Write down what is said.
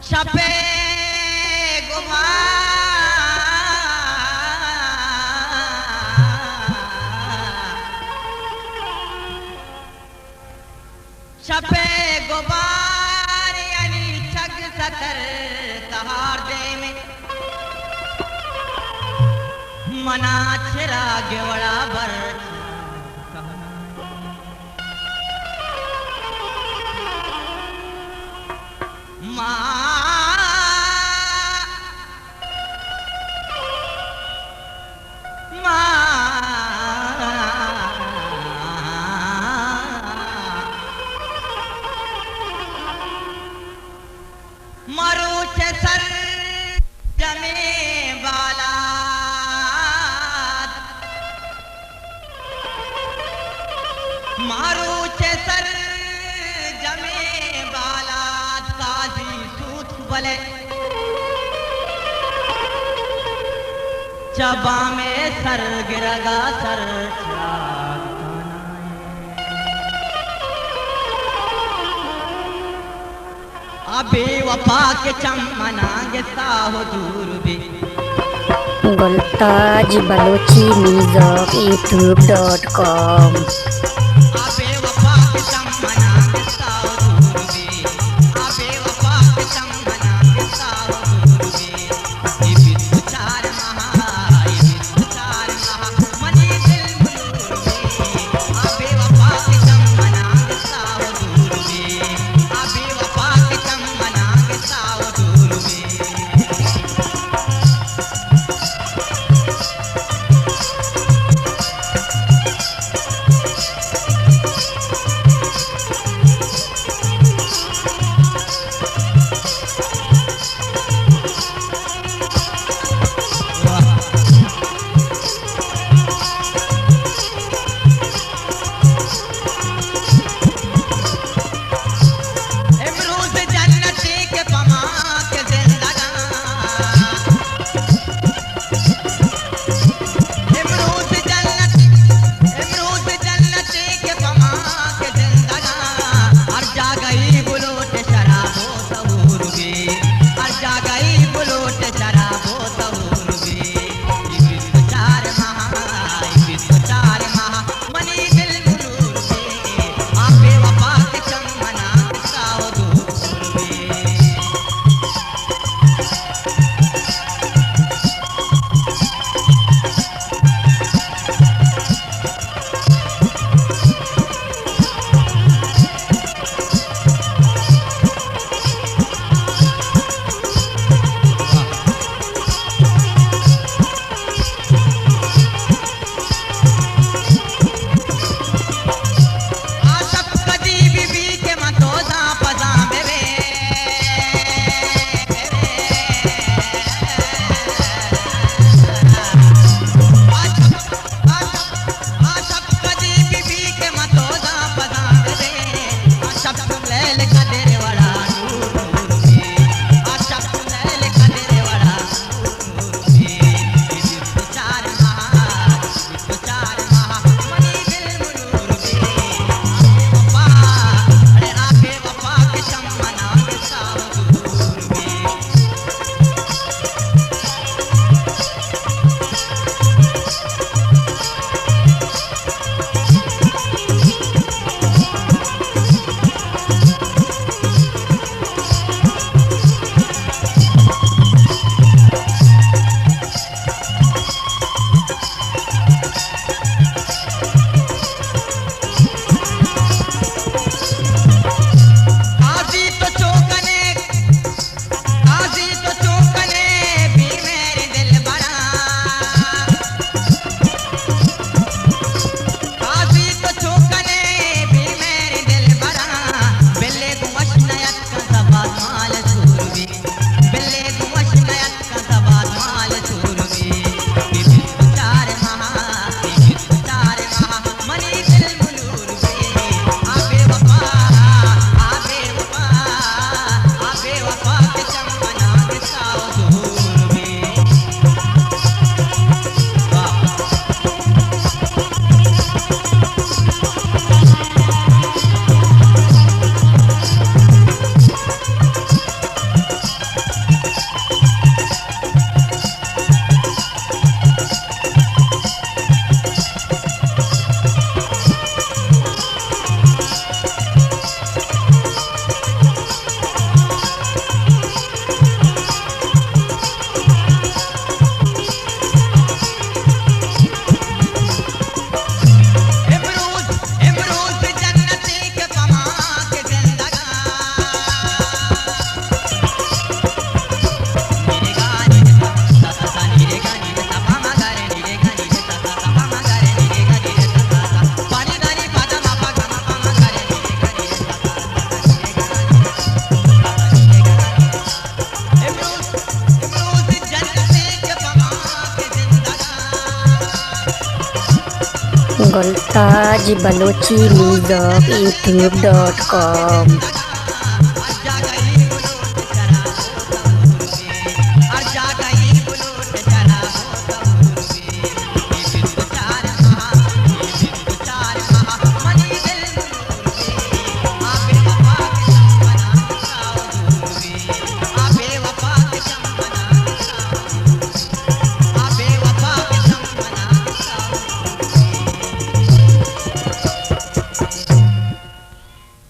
छपे गुमा छपे गुबार यानी छग सतर तहार दे में मना छिरा गेवड़ा भर मरूच सर जमे बाला मरूच सर जमे बाला काजी सूत बले चबा में सर गिरगा सर अबे वफा के चमना के साहो दूर भी गुलताज बलोची म्यूजिक youtube.com अबे वफा के चमना के साहो दूर भी अबे वफा के चमना के साहो दूर भी ये विचार महा मनी दिल बुलूर भी अबे वफा के चमना के साहो दूर भी अबे वफा के चमना के साहो दूर भी ताज बलोची म्यूजिक यूट्यूब.com।